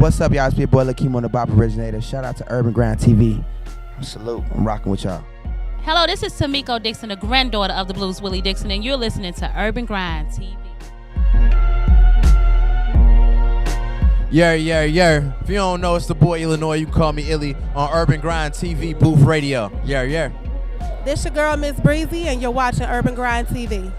What's up, y'all? It's your boy Lakeem on the Bop Originator. Shout out to Urban Grind TV. Salute. I'm rocking with y'all. Hello, this is Tamiko Dixon, the granddaughter of the Blues Willie Dixon, and you're listening to Urban Grind TV. Yeah. If you don't know, it's the boy Illinois. You can call me Illy on Urban Grind TV Booth Radio. Yeah. This your girl, Miss Breezy, and you're watching Urban Grind TV.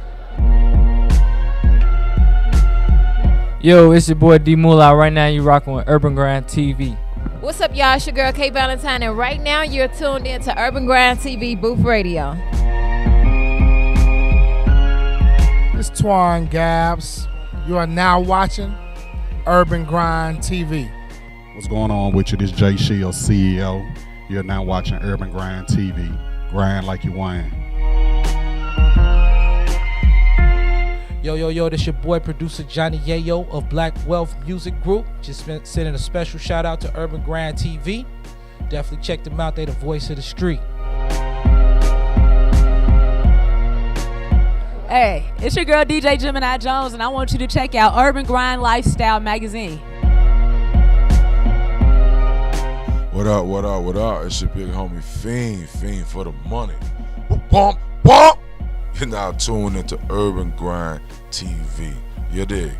Yo, it's your boy D Moolah. Right now, you rocking with Urban Grind TV. What's up, y'all? It's your girl, K Valentine, and right now, you're tuned in to Urban Grind TV Booth Radio. It's Twan Gabs. You are now watching Urban Grind TV. What's going on with you? This is Jay Shield, CEO. You're now watching Urban Grind TV. Grind like you want. Yo, this your boy producer Johnny Yayo of Black Wealth Music Group. Just been sending a special shout out to Urban Grind TV. Definitely check them out. They the voice of the street. Hey, it's your girl DJ Gemini Jones, and I want you to check out Urban Grind Lifestyle Magazine. What up? It's your big homie Fiend for the money. Bump. You're now tuned into Urban Grind TV. You dig?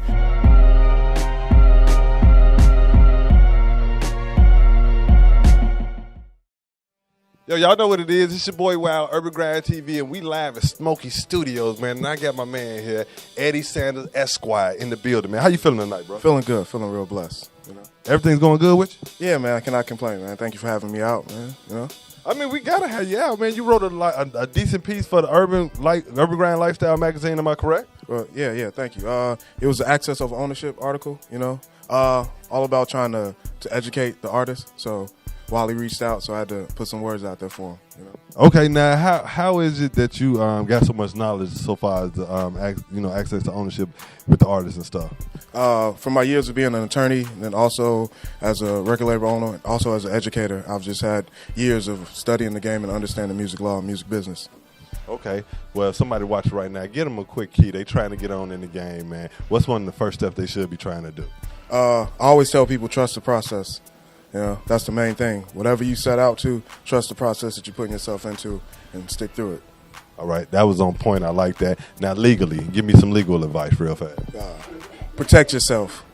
Yo, y'all know what it is. It's your boy Wild, Urban Grind TV, and we live at Smokey Studios, man. And I got my man here, Eddie Sanders Esquire, in the building, man. How you feeling tonight, bro? Feeling good. Feeling real blessed. You know? Everything's going good with you? Yeah, man. I cannot complain, man. Thank you for having me out, man. You know? I mean, we gotta have you out, man. You wrote a decent piece for the Urban Grind Lifestyle magazine. Am I correct? Yeah. Thank you. It was the access of ownership article. You know, all about trying to educate the artist. So Wally reached out, so I had to put some words out there for him. You know. Okay, now how is it that you got so much knowledge so far as the access to ownership with the artists and stuff? From my years of being an attorney, and then also as a record label owner, and also as an educator, I've just had years of studying the game and understanding music law and music business. Okay, well, if somebody watching right now, get them a quick key. They trying to get on in the game, man. What's one of the first steps they should be trying to do? I always tell people, trust the process. You know, that's the main thing. Whatever you set out to, trust the process that you're putting yourself into and stick through it. All right, that was on point. I like that. Now, legally, give me some legal advice real fast. Protect yourself.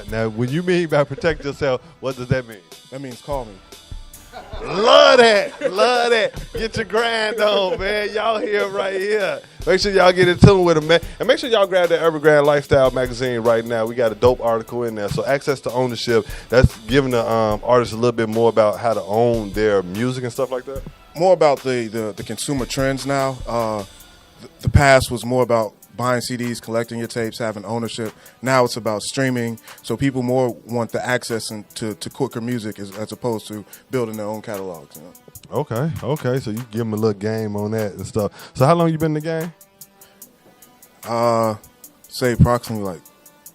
Now, when you mean by protect yourself, what does that mean? That means call me. Love that. Get your grind on, man. Y'all here right here. Make sure y'all get in tune with them, man. And make sure y'all grab that Urban Grind Lifestyle magazine right now. We got a dope article in there. So access to ownership, that's giving the artists a little bit more about how to own their music and stuff like that? More about the consumer trends now. The past was more about buying CDs, collecting your tapes, having ownership. Now it's about streaming. So people more want the access to quicker music as opposed to building their own catalogs. You know? Okay. So you give them a little game on that and stuff. So how long you been in the game? Say approximately like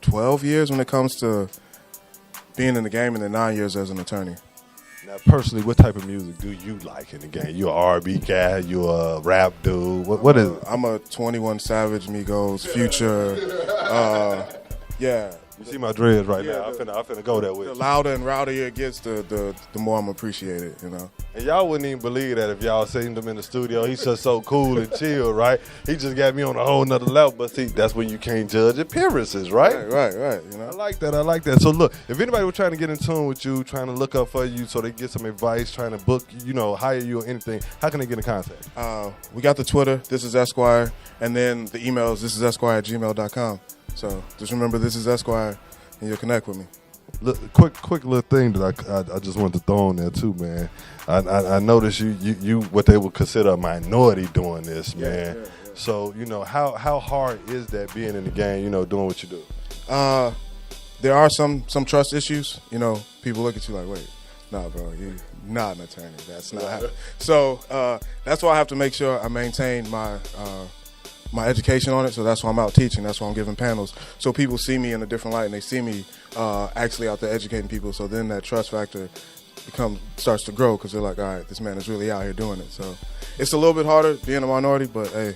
12 years when it comes to being in the game, and then 9 years as an attorney. Now, personally, what type of music do you like in the game? You a R&B guy? You a rap dude? What is it? I'm a 21 Savage, Migos, Future. Yeah. You see my dreads right now. I'm finna go there with you. The louder and rowdier it gets, the more I'm appreciated, you know. And y'all wouldn't even believe that if y'all seen him in the studio. He's just so cool and chill, right? He just got me on a whole nother level. But see, that's when you can't judge appearances, right? Right. You know. I like that. So look, if anybody was trying to get in tune with you, trying to look up for you so they get some advice, trying to book, hire you or anything, how can they get in contact? We got the Twitter, This Is Esquire, and then the emails, thisisesquire@gmail.com. So just remember, This Is Esquire, and you'll connect with me. Look, quick little thing that I just wanted to throw in there too, man. I noticed you what they would consider a minority doing this, man. Yeah. So how hard is that being in the game? Doing what you do. There are some trust issues. People look at you like, wait, nah, bro, you're not an attorney. That's not happening. So that's why I have to make sure I maintain my education on it. So that's why I'm out teaching. That's why I'm giving panels. So people see me in a different light, and they see me actually out there educating people. So then that trust factor starts to grow, because they're like, all right, this man is really out here doing it. So it's a little bit harder being a minority, but hey.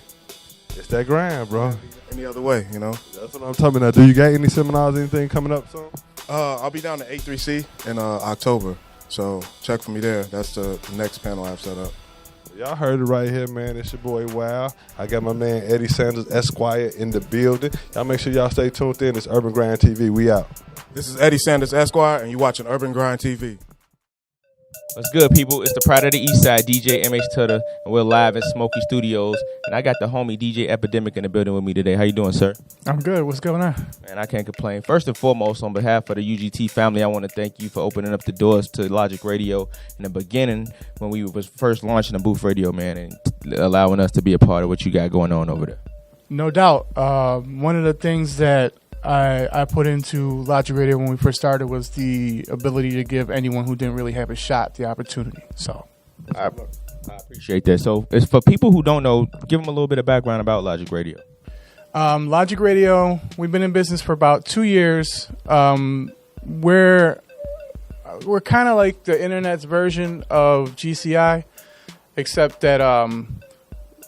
It's that grind, bro. Any other way, you know? That's what I'm talking about. Do you got any seminars, anything coming up soon? I'll be down to A3C in October, so check for me there. That's the next panel I've set up. Y'all heard it right here, man. It's your boy Wow. I got my man Eddie Sanders Esquire in the building. Y'all make sure y'all stay tuned in. It's Urban Grind TV. We out. This is Eddie Sanders Esquire, and you're watching Urban Grind TV. What's good, people? It's the Pride of the East Side, DJ MH Tutter, and we're live in Smoky Studios. And I got the homie DJ Epidemic in the building with me today. How you doing, sir? I'm good. What's going on? Man, I can't complain. First and foremost, on behalf of the UGT family, I want to thank you for opening up the doors to Logic Radio in the beginning when we was first launching the Booth Radio, man, and allowing us to be a part of what you got going on over there. No doubt. One of the things that I put into Logic Radio when we first started was the ability to give anyone who didn't really have a shot the opportunity. So I appreciate that. So it's for people who don't know, give them a little bit of background about Logic Radio. Logic Radio, we've been in business for about 2 years. We're kind of like the internet's version of GCI, except that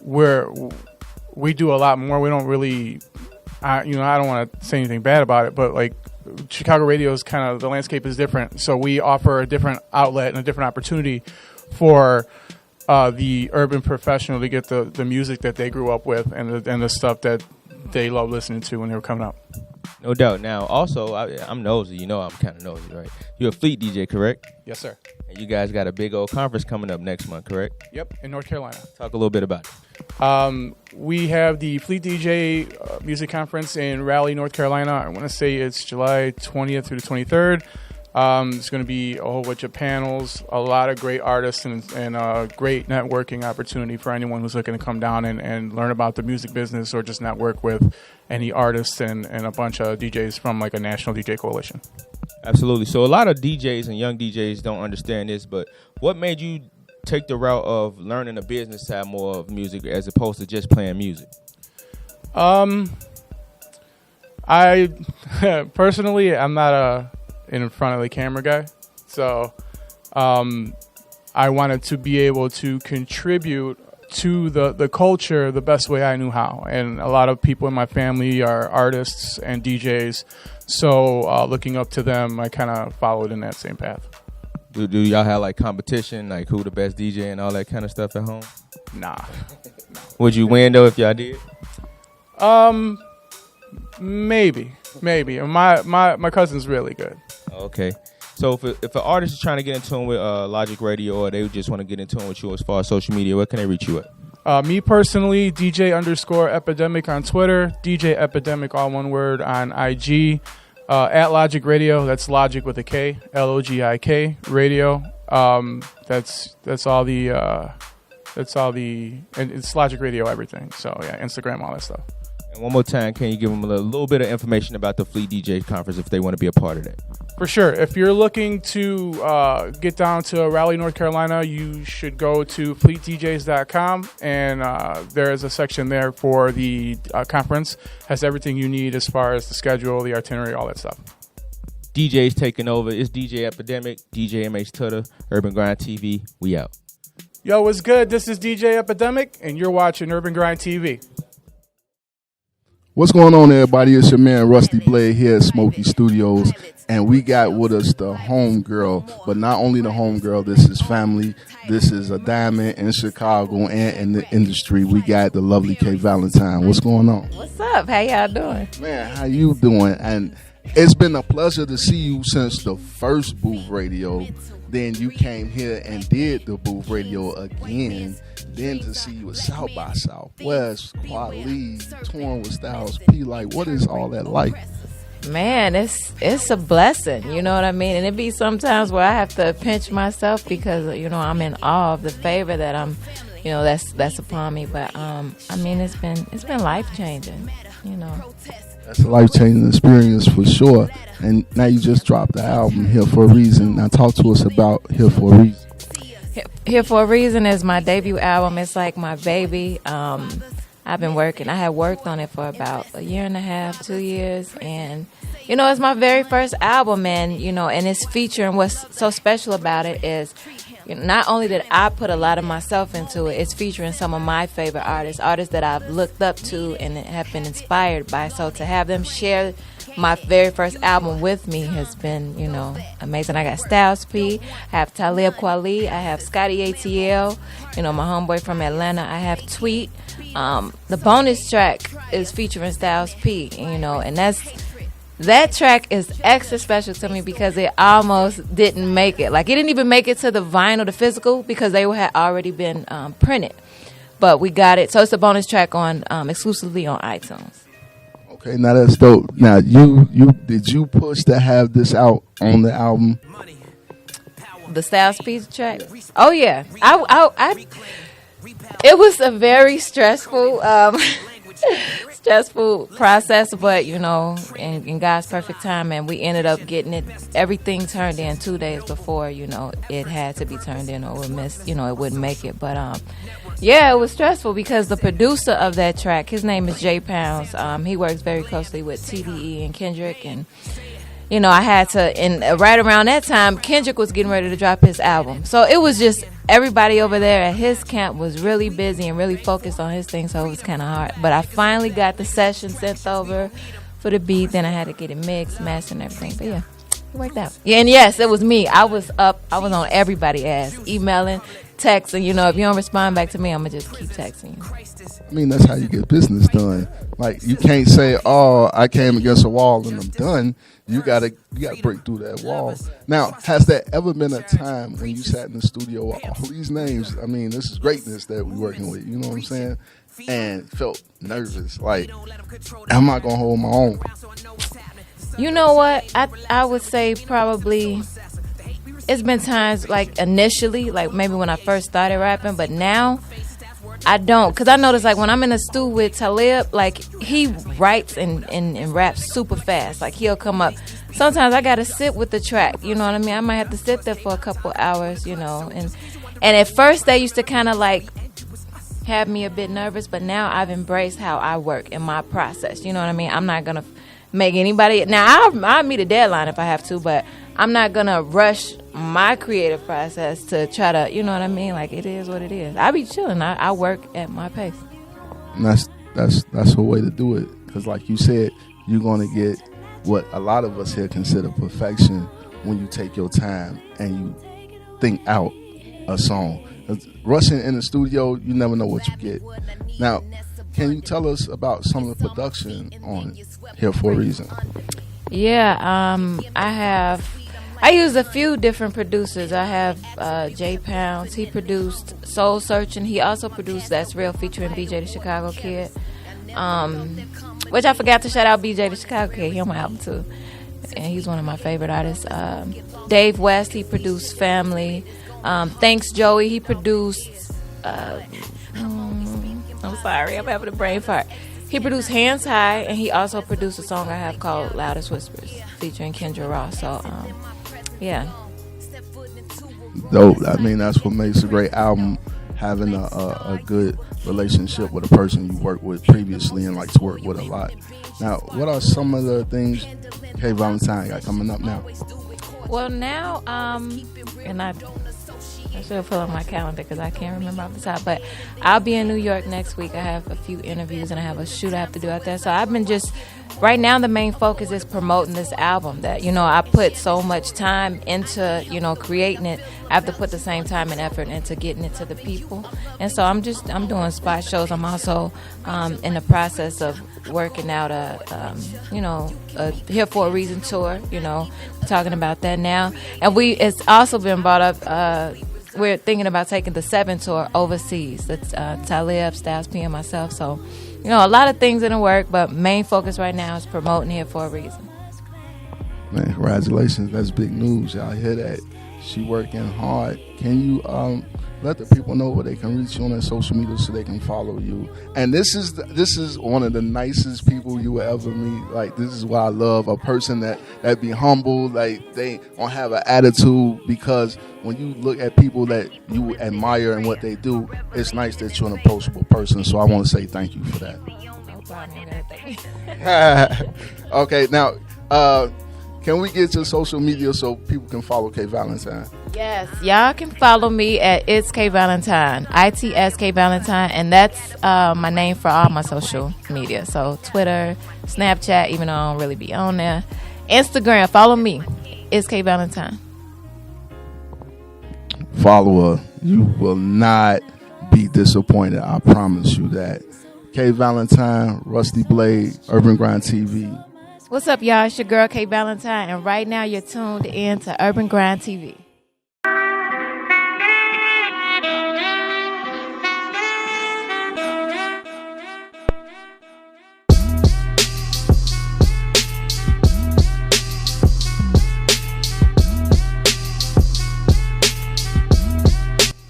we do a lot more. We don't really... I don't want to say anything bad about it, but like Chicago radio is kind of, the landscape is different. So we offer a different outlet and a different opportunity for the urban professional to get the music that they grew up with and the stuff that they love listening to when they were coming up. No doubt. Now, also, I'm nosy. You know I'm kind of nosy, right? You're a Fleet DJ, correct? Yes, sir. And you guys got a big old conference coming up next month, correct? Yep, in North Carolina. Talk a little bit about it. We have the Fleet DJ Music Conference in Raleigh, North Carolina. I want to say it's July 20th through the 23rd. It's going to be a whole bunch of panels, a lot of great artists, and a great networking opportunity for anyone who's looking to come down and learn about the music business or just network with any artists and a bunch of DJs from like a national DJ coalition. Absolutely. So a lot of DJs and young DJs don't understand this, but what made you take the route of learning the business side more of music as opposed to just playing music? I personally, I'm not a in front of the camera guy, so I wanted to be able to contribute to the culture the best way I knew how. And a lot of people in my family are artists and DJs, so looking up to them, I kind of followed in that same path. Do y'all have like competition, like who the best DJ and all that kind of stuff at home? Nah. Would you win though if y'all did? Maybe. My cousin's really good. Okay. So if an artist is trying to get in tune with Logic Radio, or they just want to get in tune with you as far as social media, where can they reach you at? Me personally, DJ_Epidemic on Twitter, DJ Epidemic, all one word, on IG. At Logic Radio, that's Logic with a K, LOGIK Radio. That's all the, and it's Logic Radio everything. So yeah, Instagram, all that stuff. And one more time, can you give them a little bit of information about the Fleet DJ conference if they want to be a part of that? For sure. If you're looking to get down to Raleigh, North Carolina, you should go to fleetdjs.com, and there is a section there for the conference. Has everything you need as far as the schedule, the itinerary, all that stuff. DJ's taking over. It's DJ Epidemic, DJ MH Tutter, Urban Grind TV. We out. Yo, what's good? This is DJ Epidemic, and you're watching Urban Grind TV. What's going on, everybody? It's your man Rusty Blade here at Smoky Studios, and we got with us the homegirl, but not only the homegirl, this is family. This is a diamond in Chicago and in the industry. We got the lovely Kay Valentine. What's going on? What's up? How y'all doing? Man, how you doing? And it's been a pleasure to see you since the first Booth Radio. Then you came here and did the Booth Radio again. Then to see you at South by Southwest, Quad League, touring with Styles P, like, what is all that like? Man, it's a blessing, you know what I mean? And it be sometimes where I have to pinch myself because, you know, I'm in awe of the favor that I'm, you know, that's upon me. But I mean, it's been life-changing, you know. That's a life-changing experience for sure. And now you just dropped the album, Here for a Reason. Now talk to us about Here for a Reason. Here for a Reason is my debut album. It's like my baby. I had worked on it for about a year and a half, 2 years, and it's my very first album, and and it's featuring. What's so special about it is, not only did I put a lot of myself into it, it's featuring some of my favorite artists that I've looked up to and have been inspired by. So to have them share my very first album with me has been, amazing. I got Styles P, I have Talib Kweli, I have Scotty ATL, my homeboy from Atlanta, I have Tweet. The bonus track is featuring Styles P, and that track is extra special to me because it almost didn't make it. Like, it didn't even make it to the vinyl, the physical, because they had already been printed. But we got it. So it's a bonus track on exclusively on iTunes. Okay, now that's dope. Now, you did you push to have this out on the album? The Styles P track? Oh, yeah. I it was a very stressful process, but in God's perfect time, and we ended up getting everything turned in 2 days before it had to be turned in, or it wouldn't make it. But yeah, it was stressful because the producer of that track, his name is Jay Pounds. He works very closely with TDE and Kendrick, and I had to, and right around that time, Kendrick was getting ready to drop his album. So it was just, everybody over there at his camp was really busy and really focused on his thing, so it was kind of hard. But I finally got the session sent over for the beat, then I had to get it mixed, mastered, and everything. But yeah, it worked out. Yeah, and yes, it was me. I was on everybody's ass, emailing, texting. If you don't respond back to me, I'm going to just keep texting you. I mean, that's how you get business done. Like, you can't say, "Oh, I came against a wall and I'm done." You gotta break through that wall. Now, has there ever been a time when you sat in the studio with all these names? I mean, this is greatness that we're working with. You know what I'm saying? And felt nervous. Like, am I gonna hold my own? You know what? I would say probably it's been times, like, initially, like maybe when I first started rapping, but now I don't, because I notice, like, when I'm in a stew with Talib, like, he writes and raps super fast. Like, he'll come up. Sometimes I gotta sit with the track, you know what I mean? I might have to sit there for a couple hours, and at first they used to kind of like have me a bit nervous, but now I've embraced how I work in my process, you know what I mean? I'm not gonna make anybody, now I'll meet a deadline if I have to, but I'm not gonna rush my creative process to try to, you know what I mean? Like, it is what it is. I be chilling. I work at my pace. And that's a way to do it. Because like you said, you're going to get what a lot of us here consider perfection when you take your time and you think out a song. Rushing in the studio, you never know what you get. Now, can you tell us about some of the production on Here for a Reason? Yeah, I use a few different producers. I have Jay Pounds. He produced Soul Searching. He also produced That's Real featuring BJ the Chicago Kid. Which I forgot to shout out BJ the Chicago Kid. He on my album too. And he's one of my favorite artists. Dave West, he produced Family. Thanks Joey, he produced I'm sorry, I'm having a brain fart. He produced Hands High, and he also produced a song I have called Loudest Whispers featuring Kendra Ross. So yeah. Dope. I mean, that's what makes a great album, having a good relationship with a person you worked with previously and like to work with a lot. Now, what are some of the things K Valentine got coming up now? Well, now, and I should fill up my calendar because I can't remember off the top, but I'll be in New York next week. I have a few interviews and I have a shoot I have to do out there. So I've been just, right now the main focus is promoting this album that, I put so much time into, creating it. I have to put the same time and effort into getting it to the people. And so I'm doing spot shows. I'm also in the process of working out a Here for a Reason tour, talking about that now. And it's also been brought up, we're thinking about taking the 7 tour overseas. That's Talib, Styles P, and myself. So, a lot of things in the work, but main focus right now is promoting Here for a Reason. Man, congratulations. That's big news. Y'all hear that? She working hard. Can you let the people know where they can reach you on their social media so they can follow you? And this is one of the nicest people you will ever meet. Like, this is what I love, a person that be humble, like they don't have an attitude, because when you look at people that you admire and what they do, it's nice that you're an approachable person. So I want to say thank you for that. No problem. Okay, now Can we get your social media so people can follow K Valentine? Yes, y'all can follow me at It's K Valentine, ITSK Valentine, and that's my name for all my social media. So Twitter, Snapchat, even though I don't really be on there. Instagram, follow me, It's K Valentine. Follow her. You will not be disappointed. I promise you that. K Valentine, Rusty Blade, Urban Grind TV. What's up, y'all? It's your girl, K Valentine, and right now you're tuned in to Urban Grind TV.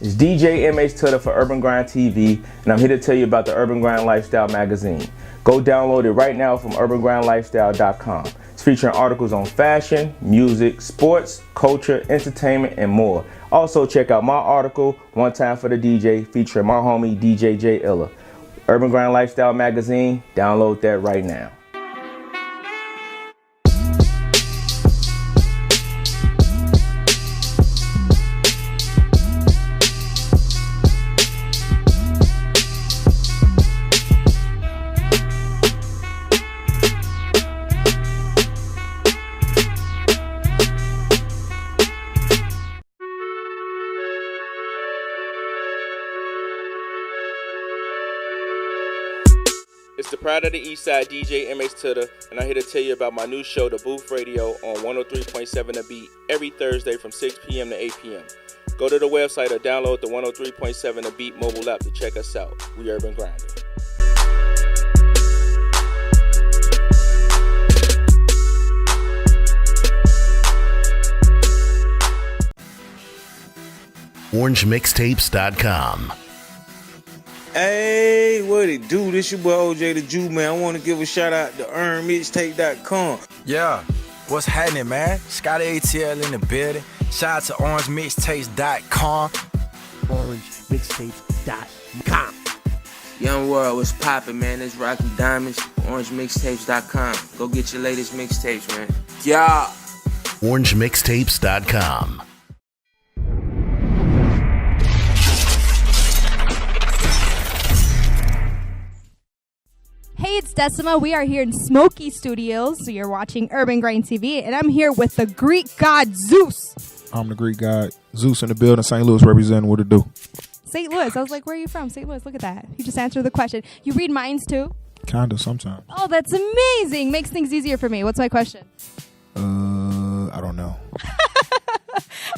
It's DJ MH Tutter for Urban Grind TV, and I'm here to tell you about the Urban Grind Lifestyle magazine. Go download it right now from urbangrindlifestyle.com. It's featuring articles on fashion, music, sports, culture, entertainment, and more. Also, check out my article, One Time for the DJ, featuring my homie DJ J Illa. Urban Grind Lifestyle magazine, download that right now. It's the Pride of the Eastside DJ MH Tutter, and I'm here to tell you about my new show, The Booth Radio, on 103.7 The Beat, every Thursday from 6 p.m. to 8 p.m. Go to the website or download the 103.7 The Beat mobile app to check us out. We Urban Grinding. OrangeMixtapes.com. Hey, what it do? This your boy OJ the Jew, man. I want to give a shout out to EarnMixtape.com. Yeah, what's happening, man? Scotty ATL in the building. Shout out to OrangeMixtapes.com. OrangeMixtapes.com. Young world, what's poppin', man? It's Rocky Diamonds, OrangeMixtapes.com. Go get your latest mixtapes, man. Yeah. OrangeMixtapes.com. Hey, it's Decima. We are here in Smoky Studios. So you're watching Urban Grind TV, and I'm here with the Greek god Zeus. I'm the Greek god Zeus in the building. St. Louis representing. What it do? St. Louis. I was like, where are you from? St. Louis. Look at that. You just answered the question. You read minds too? Kind of, sometimes. Oh, that's amazing. Makes things easier for me. What's my question? I don't know.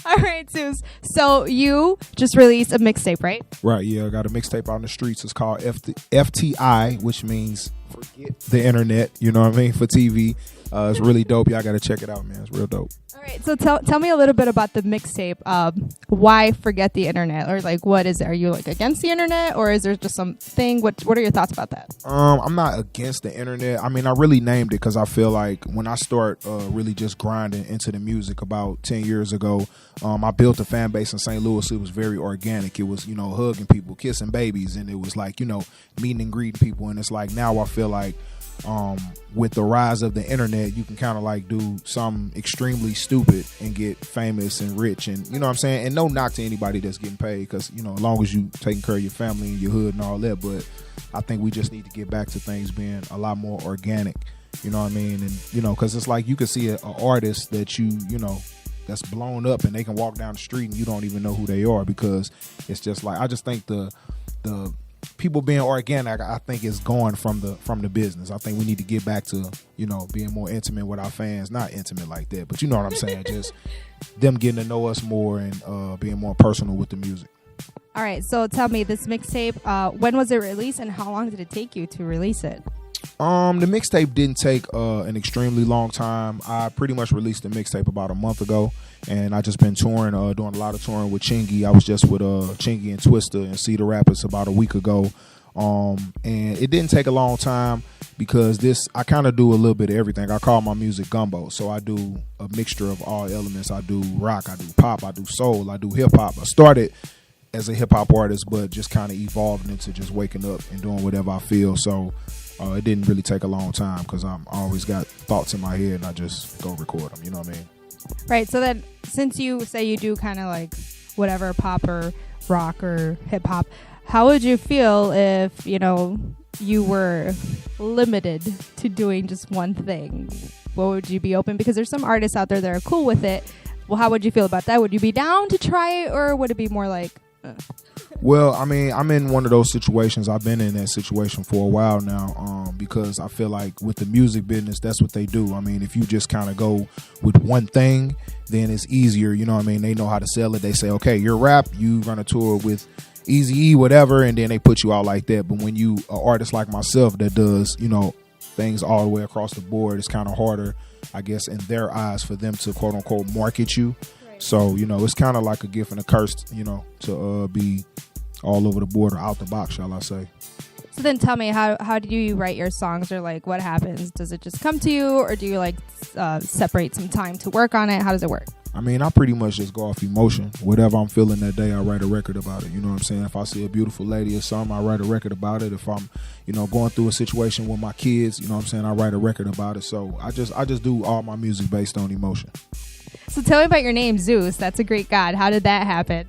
All right, Zeus. So you just released a mixtape, right? Right, yeah. I got a mixtape out in the streets. It's called FTI, which means forget the internet. You know what I mean? For TV. It's really dope. Y'all got to check it out, man. It's real dope. All right. So tell me a little bit about the mixtape. Why forget the internet? Or like, what is it? Are you like against the internet, or is there just something? What are your thoughts about that? I'm not against the internet. I mean, I really named it because I feel like when I start really just grinding into the music about 10 years ago, I built a fan base in St. Louis. It was very organic. It was, hugging people, kissing babies, and it was like, meeting and greeting people. And it's like now I feel like with the rise of the internet, you can kind of like do something extremely stupid and get famous and rich, and you know what I'm saying, and no knock to anybody that's getting paid, because as long as you taking care of your family and your hood and all that, but I think we just need to get back to things being a lot more organic, you know what I mean, and because it's like you can see an artist that that's blown up and they can walk down the street and you don't even know who they are, because it's just like, I just think the people being organic, I think, is going from the business. I think we need to get back to being more intimate with our fans. Not intimate like that, but you know what I'm saying. Just them getting to know us more and being more personal with the music. All right. So tell me, this mixtape, when was it released, and how long did it take you to release it? The mixtape didn't take an extremely long time. I pretty much released the mixtape about a month ago, and I just been touring, doing a lot of touring with Chingy. I was just with Chingy and Twista and Cedar Rapids about a week ago, and it didn't take a long time because I kind of do a little bit of everything. I call my music gumbo, so I do a mixture of all elements. I do rock, I do pop, I do soul, I do hip hop. I started as a hip hop artist, but just kind of evolved into just waking up and doing whatever I feel. So it didn't really take a long time because I always got thoughts in my head and I just go record them. You know what I mean? Right. So then, since you say you do kind of like whatever pop or rock or hip hop, how would you feel if, you know, you were limited to doing just one thing? What would you be open? Because there's some artists out there that are cool with it. Well, how would you feel about that? Would you be down to try it, or would it be more like... Well, I mean, I'm in one of those situations. I've been in that situation for a while now, because I feel like with the music business, that's what they do. I mean, if you just kind of go with one thing, then it's easier. You know what I mean? They know how to sell it. They say, okay, you're rap, you run a tour with Eazy-E, whatever, and then they put you out like that. But when you an artist like myself that does, you know, things all the way across the board, it's kind of harder, I guess, in their eyes for them to quote unquote market you. Right. So, you know, it's kind of like a gift and a curse, you know, to be all over the board or out the box, shall I say. So then tell me, how do you write your songs, or like what happens? Does it just come to you, or do you like separate some time to work on it? How does it work? I mean, I pretty much just go off emotion. Whatever I'm feeling that day, I write a record about it. You know what I'm saying? If I see a beautiful lady or something, I write a record about it. If I'm, you know, going through a situation with my kids, you know what I'm saying, I write a record about it. So I just do all my music based on emotion. So tell me about your name, Zeus. That's a Greek god. How did that happen?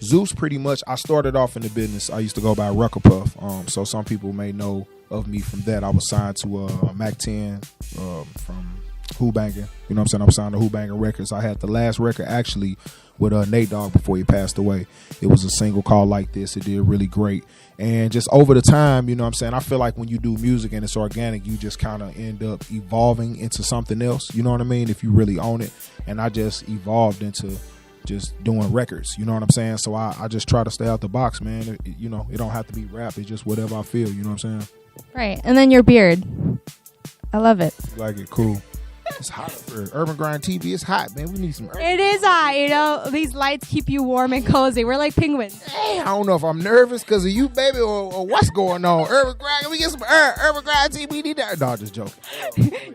Zeus, pretty much, I started off in the business. I used to go by Rucker Puff. So some people may know of me from that. I was signed to Mac 10 from Who Bangin'. You know what I'm saying? I was signed to Who Bangin' Records. I had the last record actually with Nate Dogg before he passed away. It was a single called Like This. It did really great. And just over the time, you know what I'm saying, I feel like when you do music and it's organic, you just kind of end up evolving into something else. You know what I mean? If you really own it. And I just evolved into just doing records. You know what I'm saying? So I just try to stay out the box, man. You know, it don't have to be rap. It's just whatever I feel. You know what I'm saying? Right. And then your beard. I love it. Like it. Cool. It's hot for Urban Grind TV. It's hot, man. We need some. It is hot, you know. These lights keep you warm and cozy. We're like penguins. Hey, I don't know if I'm nervous because of you, baby, or what's going on. Urban Grind, can we get some Urban Grind TV? Need that? No, just joking.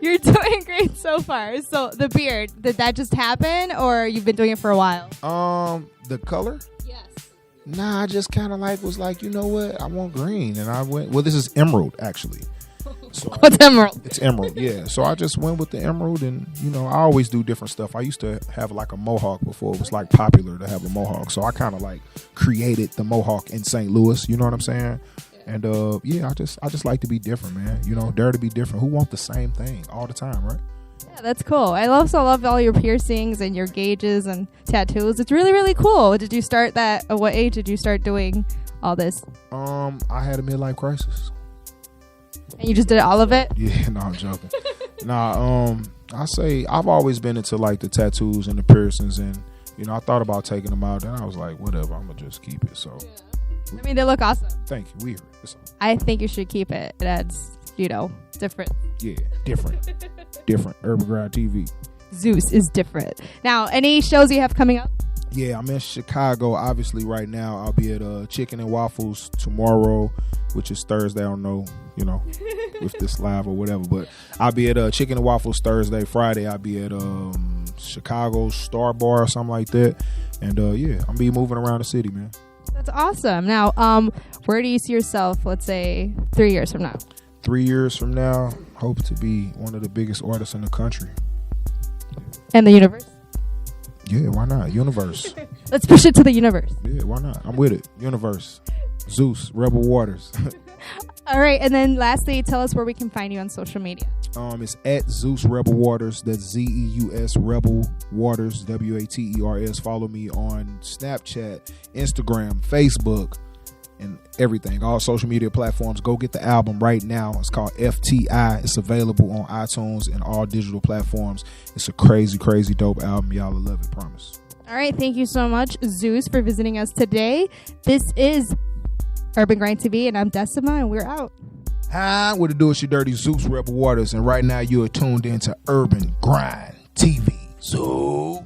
You're doing great so far. So the beard, did that just happen, or you've been doing it for a while? The color? Yes. Nah, I just kind of was like, you know what? I want green, and I went. Well, this is emerald, actually. So what's emerald? It's emerald, yeah. So I just went with the emerald, and you know, I always do different stuff. I used to have like a mohawk before it was like popular to have a mohawk. So I kind of like created the mohawk in St. Louis. You know what I'm saying? And yeah, I just like to be different, man. You know, dare to be different. Who want the same thing all the time, right? Yeah, that's cool. I also love all your piercings and your gauges and tattoos. It's really, really cool. Did you start that? At what age did you start doing all this? I had a midlife crisis. And you just did all of it? Yeah, no, I'm joking. I say I've always been into like the tattoos and the piercings, and you know, I thought about taking them out, and I was like, whatever, I'm gonna just keep it. So, I mean, they look awesome. Thank you. Weird. I think you should keep it. It adds, you know, different. Yeah, different. Different. Urban Grind TV. Zeus is different. Now, any shows you have coming up? Yeah, I'm in Chicago. Obviously, right now I'll be at Chicken and Waffles tomorrow, which is Thursday. I don't know, you know, if this live or whatever, but I'll be at Chicken and Waffles Thursday. Friday I'll be at Chicago Star Bar or something like that. And yeah, I'm be moving around the city, man. That's awesome. Now, where do you see yourself, let's say, 3 years from now? 3 years from now, hope to be one of the biggest artists in the country. And the universe? Yeah, why not? Universe. Let's push it to the universe. Yeah, why not? I'm with it. Universe. Zeus, Rebel Waters. All right, and then lastly, tell us where we can find you on social media. It's at Zeus Rebel Waters. That's Zeus Rebel Waters, WATERS. Follow me on Snapchat, Instagram, Facebook, and everything. All social media platforms. Go get the album right now. It's called FTI. It's available on iTunes and all digital platforms. It's a crazy, crazy dope album. Y'all will love it, promise. All right, thank you so much, Zeus, for visiting us today. This is Urban Grind TV, and I'm Decima, and we're out. Hi, what it do? It's your dirty Zeus Rebel Waters, and right now you are tuned into Urban Grind TV. Zeus.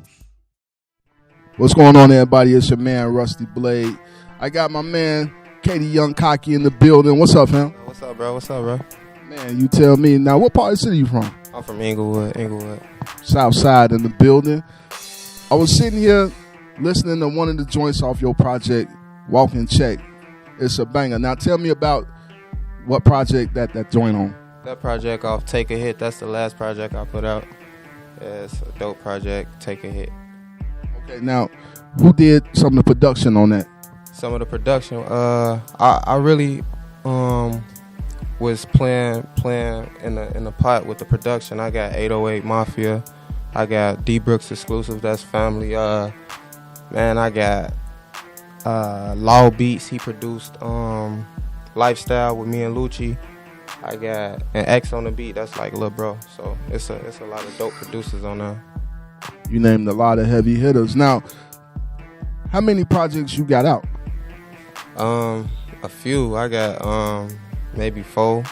What's going on, everybody? It's your man, Rusty Blade. I got my man, Katie Young Cocky, in the building. What's up, fam? What's up, bro? What's up, bro? Man, you tell me. Now, what part of the city you from? I'm from Inglewood. South Side in the building. I was sitting here listening to one of the joints off your project, Walk and Check. It's a banger. Now, tell me about What project that joint on? That project off Take a Hit. That's the last project I put out. Yeah, it's a dope project. Take a Hit. Okay, now who did some of the production on that? Some of the production. I really was playing in the pot with the production. I got 808 Mafia. I got D Brooks Exclusive. That's family. Man, I got Law Beats. He produced Lifestyle with me and Lucci. I got an X on the beat. That's like Lil Bro. So it's a lot of dope producers on there. You named a lot of heavy hitters. Now, how many projects you got out? A few. I got maybe 4,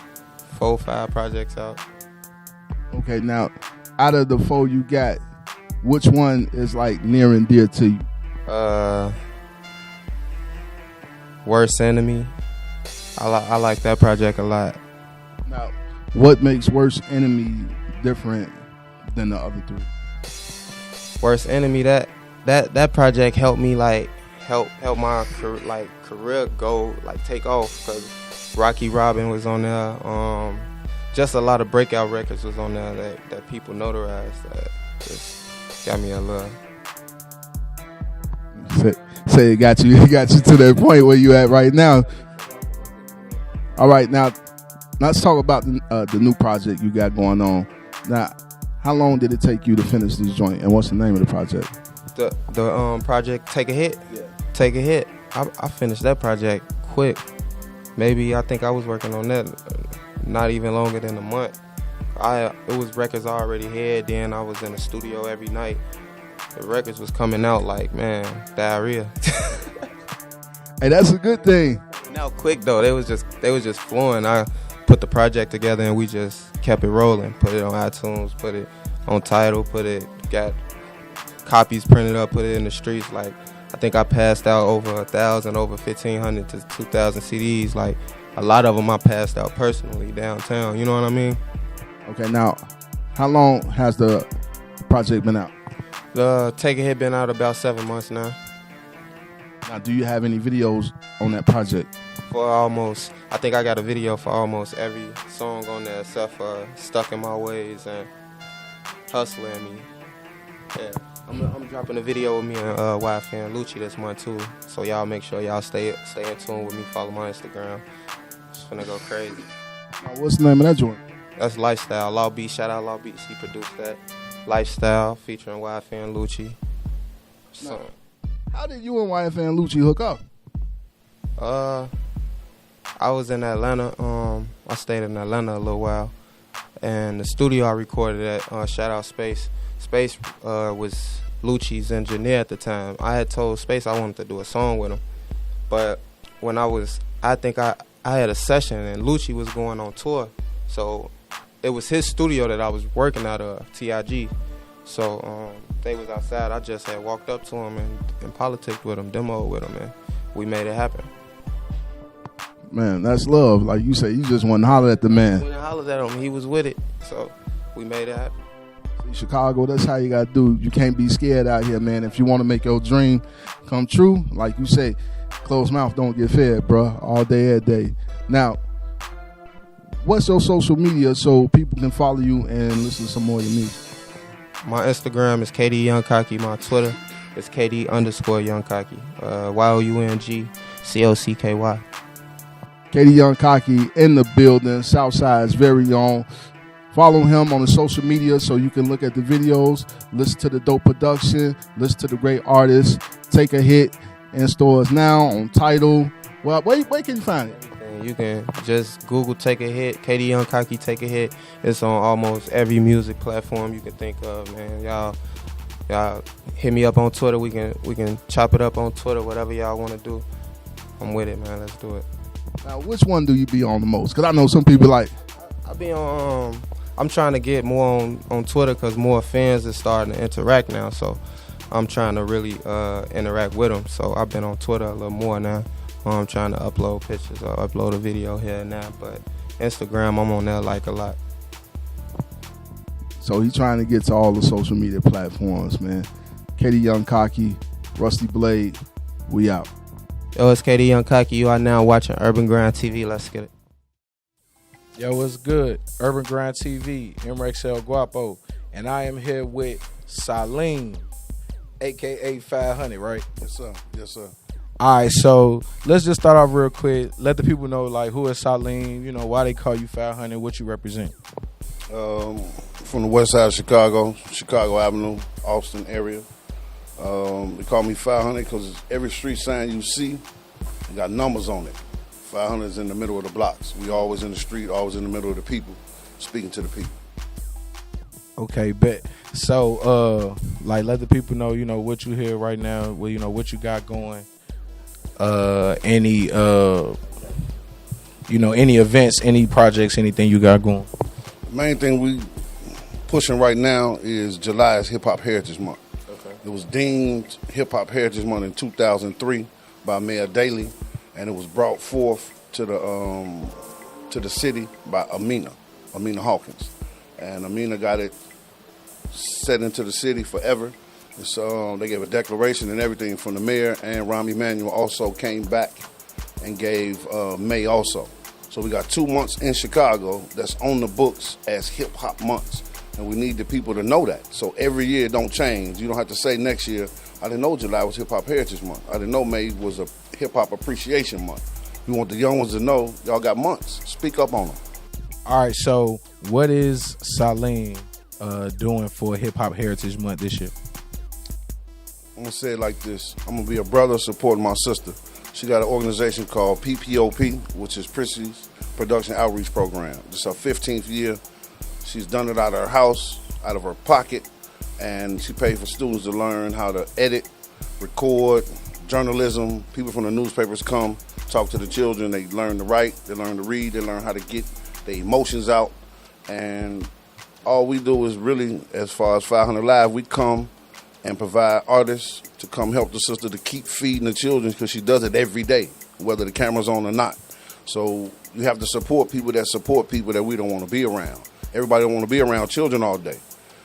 5 projects out. Okay, now out of the 4 you got, which one is like near and dear to you? Worst Enemy. I like that project a lot. Now, what makes Worst Enemy different than the other 3? Worst Enemy, that project helped me help my career go take off, because Rocky Robin was on there. Just a lot of breakout records was on there that people notarized, that just got me a little. Say it got you to that point where you at right now. All right, now let's talk about the new project you got going on. Now, how long did it take you to finish this joint, and what's the name of the project? The project Take a Hit. Yeah. Take a Hit. I finished that project quick. Maybe I think I was working on that not even longer than a month. It was records I already had. Then I was in the studio every night. The records was coming out like, man, diarrhea. Hey, that's a good thing. Now quick though, they was just flowing. I put the project together and we just kept it rolling. Put it on iTunes, put it on Tidal, got copies printed up, put it in the streets. Like, I think I passed out over 1,000, over 1,500 to 2,000 CDs. Like, a lot of them I passed out personally downtown. You know what I mean? Okay, now, how long has the project been out? The Take a Hit been out about 7 months now. Now, do you have any videos on that project? I think I got a video for almost every song on there except for Stuck in My Ways and Hustling Me. Yeah, I'm dropping a video with me and wife and Lucci this month too. So y'all make sure y'all stay in tune with me. Follow my Instagram. It's finna go crazy. What's the name of that joint? That's Lifestyle. Law Beats. Shout out Law Beats. He produced that. Lifestyle featuring wife and Lucci. So. How did you and YF and Lucci hook up? I was in Atlanta. I stayed in Atlanta a little while, and the studio I recorded at, shout out Space. Space was Lucci's engineer at the time. I had told Space I wanted to do a song with him, but when I think I had a session and Lucci was going on tour, so it was his studio that I was working out of, TIG. So they was outside. I just had walked up to him and politicked with him, demoed with him, and we made it happen. Man, that's love. Like you say, you just want to holler at the man. When I hollered at him, he was with it. So we made it happen. See, Chicago, that's how you got to do. You can't be scared out here, man. If you want to make your dream come true, like you say, closed mouth don't get fed, bro. All day, every day. Now, what's your social media so people can follow you and listen to some more of your music? My Instagram is KD Young Cocky. My Twitter is KD_Young Cocky. YOUNGCOCKY. KD Young Cocky in the building. Southside's very own. Follow him on the social media so you can look at the videos, listen to the dope production, listen to the great artists. Take a Hit in stores now on Tidal. Well, where can you find it? You can just Google Take a Hit, KD Young Cocky Take a Hit. It's on almost every music platform you can think of, man. Y'all hit me up on Twitter. We can chop it up on Twitter, whatever y'all want to do. I'm with it, man. Let's do it. Now, which one do you be on the most? Because I know some people like... I be on... I'm trying to get more on Twitter because more fans are starting to interact now. So I'm trying to really interact with them. So I've been on Twitter a little more now. I'm trying to upload pictures or upload a video here and there. But Instagram, I'm on there like a lot. So he's trying to get to all the social media platforms, man. KD Young Cocky, Rusty Blade, we out. Yo, it's KD Young Cocky. You are now watching Urban Grind TV. Let's get it. Yo, what's good? Urban Grind TV, MRXL Guapo, and I am here with Saleem, aka 500, right? Yes, sir. Yes, sir. All right, so let's just start off real quick. Let the people know, like, who is Saleem, you know, why they call you 500, what you represent. From the west side of Chicago, Chicago Avenue, Austin area. They call me 500 because every street sign you see, got numbers on it. 500 is in the middle of the blocks. We always in the street, always in the middle of the people, speaking to the people. Okay, bet. So, like, let the people know, you know, what you hear right now, well, you know, what you got going. Any events, any projects, anything you got going. The main thing we pushing right now is July is Hip Hop Heritage Month. Okay. It was deemed Hip Hop Heritage Month in 2003 by Mayor Daley, and it was brought forth to the city by Amina Hawkins, and Amina got it set into the city forever. And so they gave a declaration and everything from the mayor, and Rahm Emanuel also came back and gave May also. So we got 2 months in Chicago that's on the books as hip hop months, and we need the people to know that. So every year it don't change. You don't have to say next year, I didn't know July was Hip Hop Heritage Month. I didn't know May was a Hip Hop Appreciation Month. We want the young ones to know y'all got months. Speak up on them. All right, so what is Saleem doing for Hip Hop Heritage Month this year? I'm going to say it like this. I'm going to be a brother supporting my sister. She got an organization called PPOP, which is Prissy's Production Outreach Program. This is her 15th year. She's done it out of her house, out of her pocket, and she paid for students to learn how to edit, record, journalism. People from the newspapers come, talk to the children. They learn to write, they learn to read, they learn how to get their emotions out. And all we do is really, as far as 500 Live, we come and provide artists to come help the sister to keep feeding the children, because she does it every day, whether the camera's on or not. So you have to support people that we don't want to be around. Everybody don't want to be around children all day,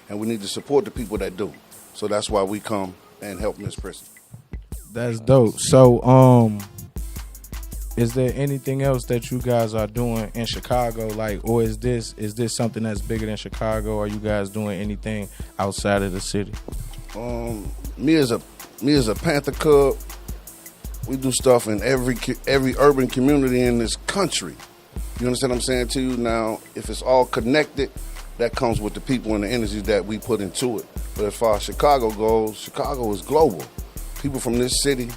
and we need to support the people that do. So that's why we come and help Miss Prissy. That's dope. So, is there anything else that you guys are doing in Chicago, like, or is this something that's bigger than Chicago? Are you guys doing anything outside of the city? Me as a Panther Cub, we do stuff in every urban community in this country. You understand what I'm saying to you? Now, if it's all connected, that comes with the people and the energies that we put into it. But as far as Chicago goes, Chicago is global. People from this city,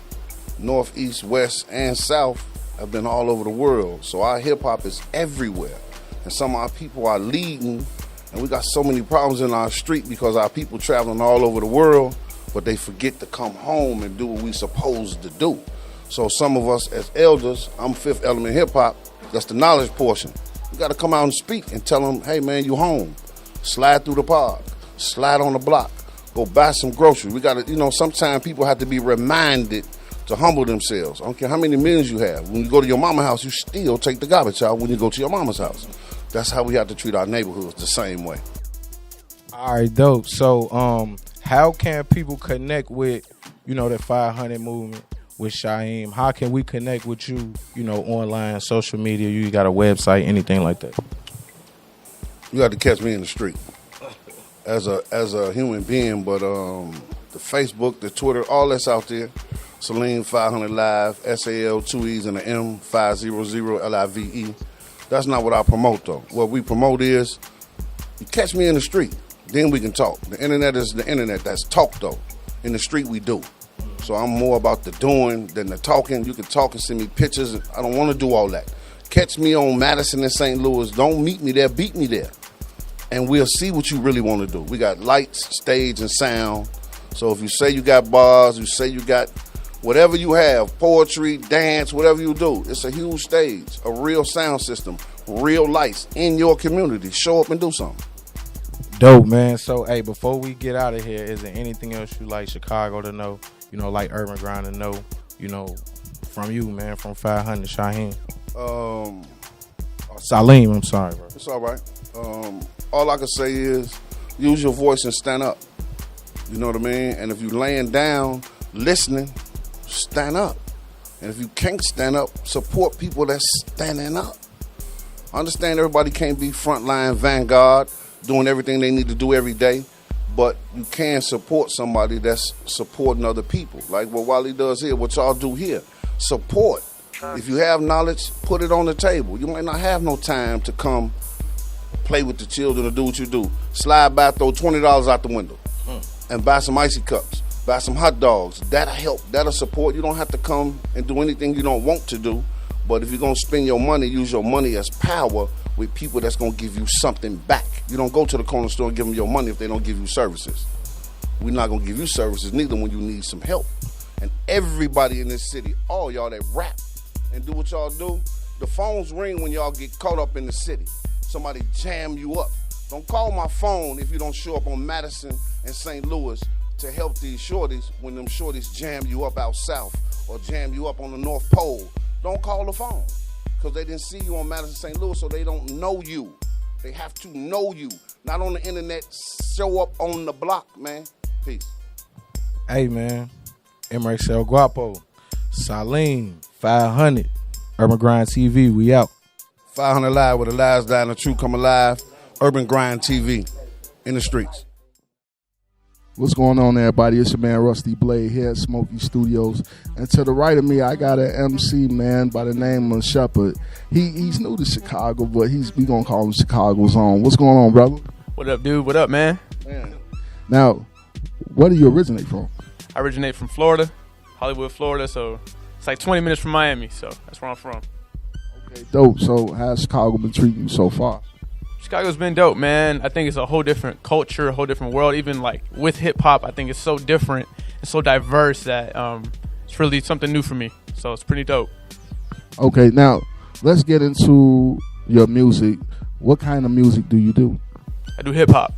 north, east, west, and south, have been all over the world. So our hip hop is everywhere. And some of our people are leading, and we got so many problems in our street because our people traveling all over the world, but they forget to come home and do what we supposed to do. So some of us as elders, I'm Fifth Element Hip Hop, that's the knowledge portion. You got to come out and speak and tell them, hey man, you home. Slide through the park, slide on the block, go buy some groceries. We got to, sometimes people have to be reminded to humble themselves. I don't care how many millions you have. When you go to your mama's house, you still take the garbage out when you go to your mama's house. That's how we have to treat our neighborhoods, the same way. All right, dope. So, how can people connect with, the 500 movement with Shaheem? How can we connect with you, online, social media? You got a website, anything like that? You got to catch me in the street as a human being, but the Facebook, the Twitter, all that's out there. Saleem 500 Live, SAL 2 E's and an M 500 LIVE. That's not what I promote though. What we promote is you catch me in the street, then we can talk. The internet is the internet. That's talk though. In the street we do. So I'm more about the doing than the talking. You can talk and send me pictures. I don't want to do all that. Catch me on Madison and St. Louis. Don't meet me there, beat me there. And we'll see what you really want to do. We got lights, stage, and sound. So if you say you got bars, you say you got whatever you have, poetry, dance, whatever you do, it's a huge stage, a real sound system, real lights in your community. Show up and do something. Dope, man. So, hey, before we get out of here, is there anything else you like Chicago to know, like Urban Grind to know, from you, man, from 500 Shaheem? Saleem, I'm sorry, bro. It's all right. All I can say is use your voice and stand up. You know what I mean? And if you laying down, listening, stand up. And if you can't stand up, support people that's standing up. I understand everybody can't be frontline vanguard, doing everything they need to do every day, but you can support somebody that's supporting other people. Like what Wally does here, what y'all do here. Support. If you have knowledge, put it on the table. You might not have no time to come play with the children or do what you do. Slide by, throw $20 out the window and buy some icy cups, buy some hot dogs. That'll help. That'll support. You don't have to come and do anything you don't want to do. But if you're going to spend your money, use your money as power with people that's going to give you something back. You don't go to the corner store and give them your money if they don't give you services. We're not going to give you services neither when you need some help. And everybody in this city, all y'all that rap and do what y'all do, the phones ring when y'all get caught up in the city. Somebody jam you up. Don't call my phone if you don't show up on Madison and St. Louis to help these shorties when them shorties jam you up out south or jam you up on the North Pole. Don't call the phone because they didn't see you on Madison, St. Louis, so they don't know you. They have to know you. Not on the internet, show up on the block, man. Peace. Hey, man. MRXL Guapo. Saleem, 500. Urban Grind TV, we out. 500 Live where the lies die and the truth come alive. Urban Grind TV in the streets. What's going on, everybody? It's your man Rusty Blade here at Smokey Studios. And to the right of me, I got an MC, man, by the name of Shepard. He's new to Chicago, but we going to call him Chicago's own. What's going on, brother? What up, dude? What up, man? Now, where do you originate from? I originate from Florida, Hollywood, Florida, so it's like 20 minutes from Miami, so that's where I'm from. Okay, dope. So how's Chicago been treating you so far? Chicago's been dope, man. I think it's a whole different culture, a whole different world. Even like with hip hop, I think it's so different and so diverse that it's really something new for me. So it's pretty dope. Okay, now let's get into your music. What kind of music do you do? I do hip hop.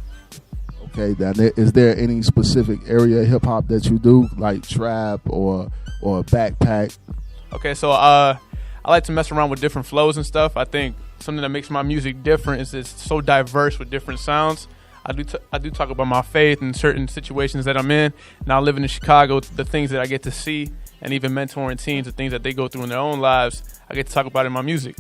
Okay, then is there any specific area of hip hop that you do, like trap or backpack? Okay, so I like to mess around with different flows and stuff. I think something that makes my music different is it's so diverse with different sounds. I do talk about my faith and certain situations that I'm in. Now living in Chicago, the things that I get to see and even mentoring teens, the things that they go through in their own lives, I get to talk about in my music.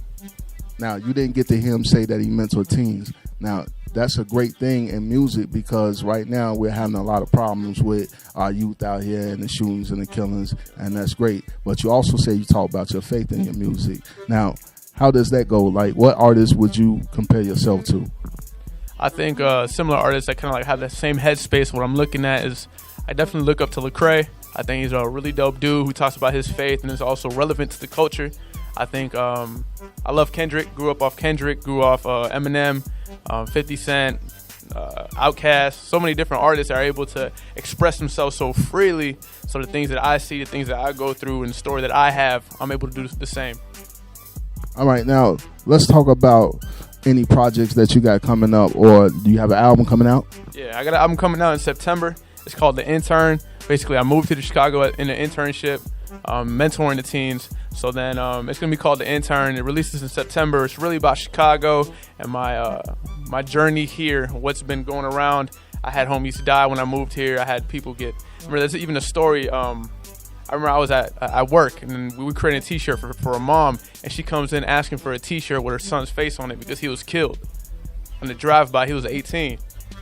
Now, you didn't get to hear him say that he mentored teens. Now, that's a great thing in music because right now we're having a lot of problems with our youth out here and the shootings and the killings, and that's great. But you also say you talk about your faith in your music. Now, how does that go? Like, what artists would you compare yourself to? I think similar artists that kind of like have that same headspace. What I'm looking at is I definitely look up to Lecrae. I think he's a really dope dude who talks about his faith and is also relevant to the culture. I think I love Kendrick. Grew up off Kendrick. Grew off Eminem, 50 Cent, Outkast. So many different artists are able to express themselves so freely. So the things that I see, the things that I go through, and the story that I have, I'm able to do the same. All right, now let's talk about any projects that you got coming up, or do you have an album coming out? Yeah, I got an album coming out in September. It's called The Intern. Basically, I moved to Chicago in an internship, mentoring the teens. So then it's going to be called The Intern. It releases in September. It's really about Chicago and my journey here, what's been going around. I had homies die when I moved here. I had people remember there's even a story. I remember I was at work, and we were creating a T-shirt for a mom, and she comes in asking for a T-shirt with her son's face on it because he was killed on the drive-by. He was 18.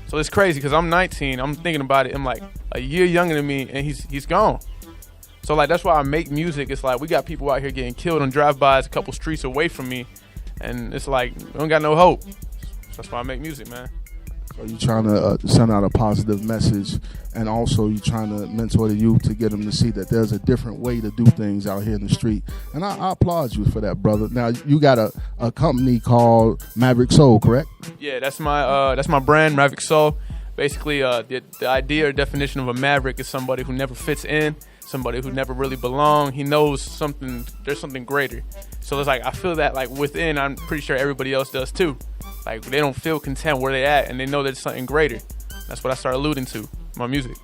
So it's crazy because I'm 19. I'm thinking about it. I'm like a year younger than me, and he's gone. So like that's why I make music. It's like we got people out here getting killed on drive-bys a couple streets away from me, and it's like we don't got no hope. So that's why I make music, man. So you're trying to send out a positive message, and also you're trying to mentor the youth to get them to see that there's a different way to do things out here in the street. And I applaud you for that, brother. Now, you got a company called Maverick Soul, correct? Yeah, that's my brand, Maverick Soul. Basically, the idea or definition of a maverick is somebody who never fits in, somebody who never really belongs. He knows there's something greater. So it's like I feel that like within, I'm pretty sure everybody else does too. Like they don't feel content where they at, and they know there's something greater. That's what I start alluding to in my music.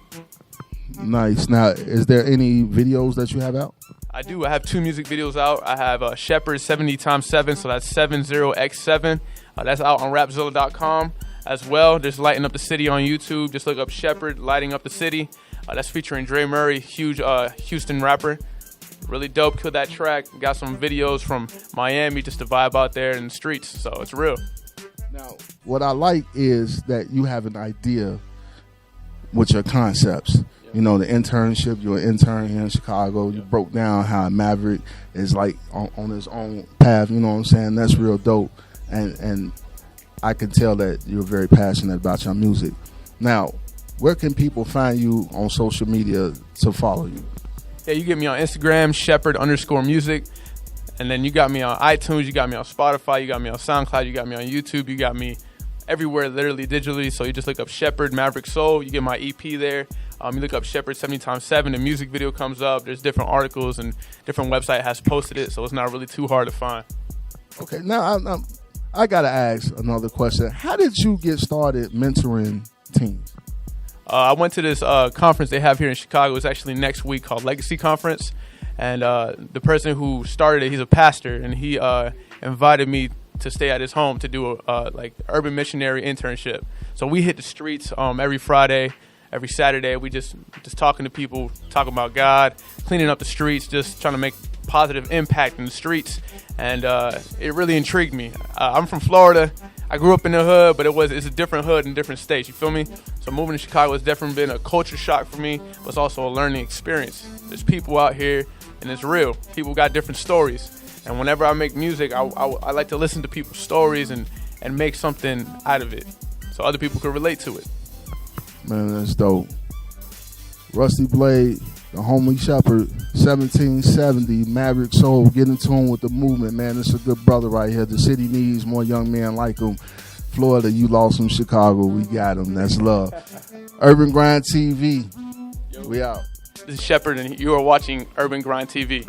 Nice. Now, is there any videos that you have out? I do. I have 2 music videos out. I have Shepherd 70x7, so that's 70x7. That's out on Rapzilla.com as well. There's Lighting Up the City on YouTube. Just look up Shepherd Lighting Up the City. That's featuring Dre Murray, huge Houston rapper. really dope. Killed that track. Got some videos from Miami just to vibe out there in the streets. So it's real. Now, what I like is that you have an idea with your concepts. You know, the internship, you're an intern here in Chicago. You broke down how Maverick is like on his own path. You know what I'm saying? That's real dope. And I can tell that you're very passionate about your music. Now, where can people find you on social media to follow you? Yeah, you get me on Instagram, Shepherd_music. And then you got me on iTunes, you got me on Spotify, you got me on SoundCloud, you got me on YouTube, you got me everywhere, literally digitally. So you just look up Shepherd Maverick Soul, you get my EP there. You look up Shepherd 70x7, the music video comes up. There's different articles and different website has posted it, so it's not really too hard to find. Okay, now I gotta ask another question. How did you get started mentoring teens? I went to this conference they have here in Chicago. It's actually next week called Legacy Conference. And the person who started it, he's a pastor, and he invited me to stay at his home to do a like urban missionary internship. So we hit the streets every Friday, every Saturday. We just talking to people, talking about God, cleaning up the streets, just trying to make positive impact in the streets. And it really intrigued me. I'm from Florida. I grew up in the hood, but it's a different hood in different states. You feel me? So moving to Chicago has definitely been a culture shock for me, but it's also a learning experience. There's people out here, and it's real. People got different stories. And whenever I make music, I like to listen to people's stories and make something out of it so other people can relate to it. Man, that's dope. Rusty Blade, the homie Shepherd, 1770, Maverick Soul, get in tune with the movement, man. It's a good brother right here. The city needs more young men like him. Florida, you lost him. Chicago, we got him. That's love. Urban Grind TV, we out. This is Shepherd, and you are watching Urban Grind TV.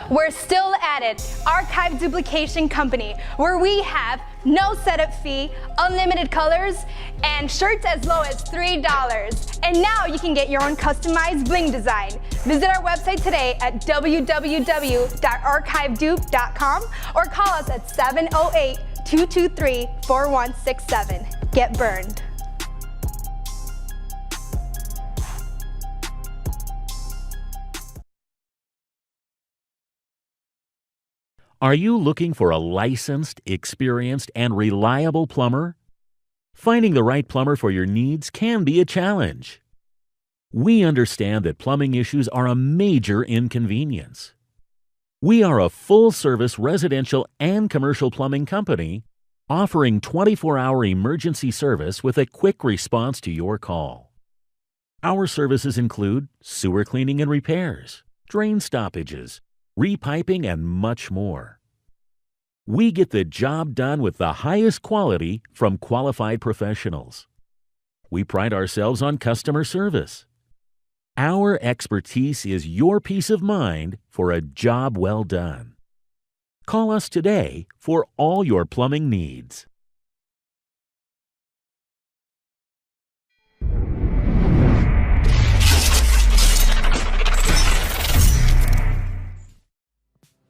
We're still at it, Archive Duplication Company, where we have no setup fee, unlimited colors, and shirts as low as $3. And now you can get your own customized bling design. Visit our website today at www.archivedupe.com or call us at 708-223-4167. Get burned. Are you looking for a licensed, experienced, and reliable plumber? Finding the right plumber for your needs can be a challenge. We understand that plumbing issues are a major inconvenience. We are a full-service residential and commercial plumbing company offering 24-hour emergency service with a quick response to your call. Our services include sewer cleaning and repairs, drain stoppages, repiping, and much more. We get the job done with the highest quality from qualified professionals. We pride ourselves on customer service. Our expertise is your peace of mind for a job well done. Call us today for all your plumbing needs.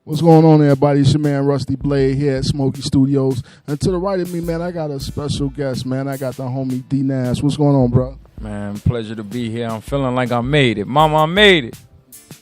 What's going on, everybody? It's your man Rusty Blade here at Smoky Studios. And to the right of me, man, I got a special guest, man. I got the homie D Nash. What's going on, bro? Man, pleasure to be here. I'm feeling like I made it. Mama, I made it.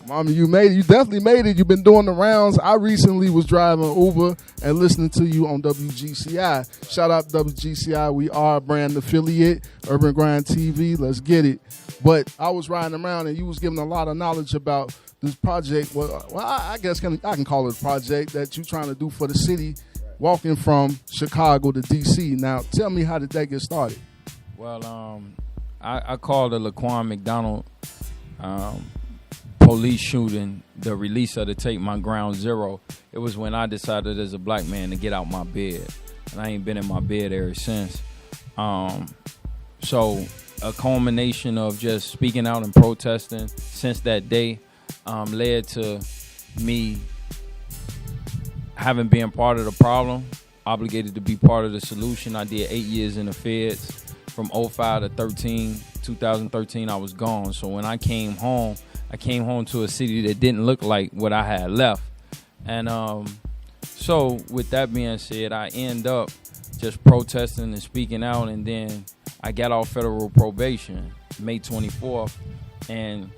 Mama, you made it. You definitely made it. You've been doing the rounds. I recently was driving Uber and listening to you on WGCI. Shout out to WGCI. We are a brand affiliate, Urban Grind TV. Let's get it. But I was riding around and you was giving a lot of knowledge about this project. Well, I guess I can call it a project that you're trying to do for the city, walking from Chicago to D.C. Now, tell me, how did that get started? Well, I called the Laquan McDonald police shooting the release of the tape, My Ground Zero. It was when I decided as a black man to get out my bed. And I ain't been in my bed ever since. So a culmination of just speaking out and protesting since that day led to me having been part of the problem, obligated to be part of the solution. I did 8 years in the feds. From 05 to 2013, I was gone. So when I came home to a city that didn't look like what I had left. And so with that being said, I end up just protesting and speaking out, and then I got off federal probation May 24th, and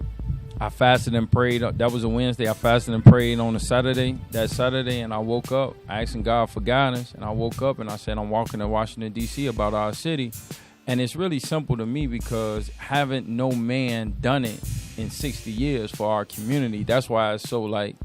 I fasted and prayed. That was a Wednesday. I fasted and prayed on that Saturday, and I woke up asking God for guidance, and I woke up and I said, I'm walking to Washington, D.C. about our city. And it's really simple to me because haven't no man done it in 60 years for our community. That's why it's so like,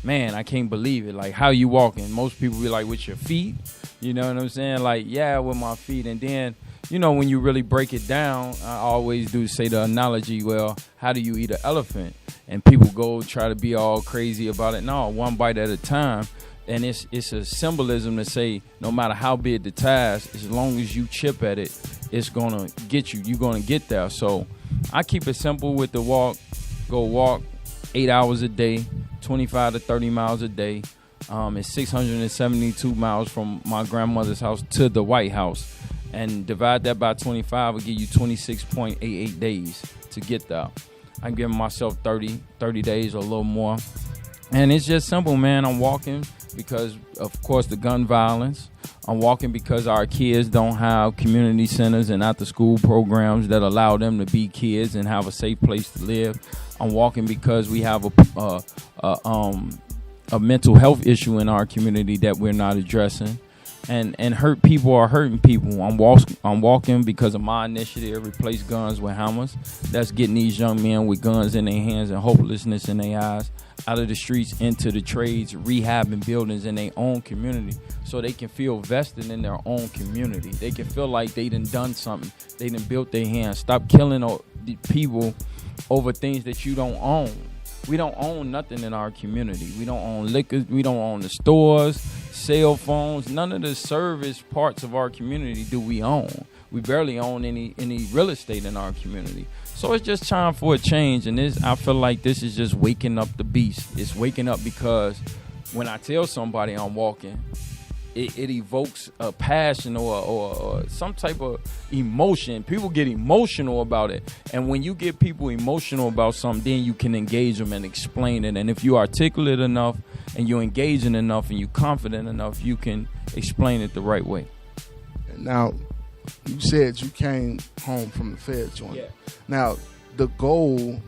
man, I can't believe it. Like, how you walking? Most people be like, with your feet? You know what I'm saying? Like, yeah, with my feet. And then, you know, when you really break it down, I always do say the analogy, well, how do you eat an elephant? And people go try to be all crazy about it. No, one bite at a time. And it's a symbolism to say no matter how big the task, as long as you chip at it, it's going to get you. You're going to get there. So I keep it simple with the walk. Go walk 8 hours a day, 25 to 30 miles a day. It's 672 miles from my grandmother's house to the White House. And divide that by 25 will give you 26.88 days to get there. I'm giving myself 30 days or a little more. And it's just simple, man. I'm walking because, of course, the gun violence. I'm walking because our kids don't have community centers and after-school programs that allow them to be kids and have a safe place to live. I'm walking because we have a mental health issue in our community that we're not addressing. And hurt people are hurting people. I'm walking because of my initiative, Replace Guns with Hammers. That's getting these young men with guns in their hands and hopelessness in their eyes out of the streets into the trades, rehabbing buildings in their own community so they can feel vested in their own community. They can feel like they done something. They done built their hands. Stop killing people over things that you don't own. We don't own nothing in our community. We don't own liquor. We don't own the stores, cell phones. None of the service parts of our community do we own. We barely own any real estate in our community. So it's just time for a change. And I feel like this is just waking up the beast. It's waking up because when I tell somebody I'm walking, it evokes a passion or some type of emotion. People get emotional about it. And when you get people emotional about something, then you can engage them and explain it. And if you're articulate enough and you're engaging enough and you're confident enough, you can explain it the right way. Now, you said you came home from the Fed joint. Yeah. Now, the goal,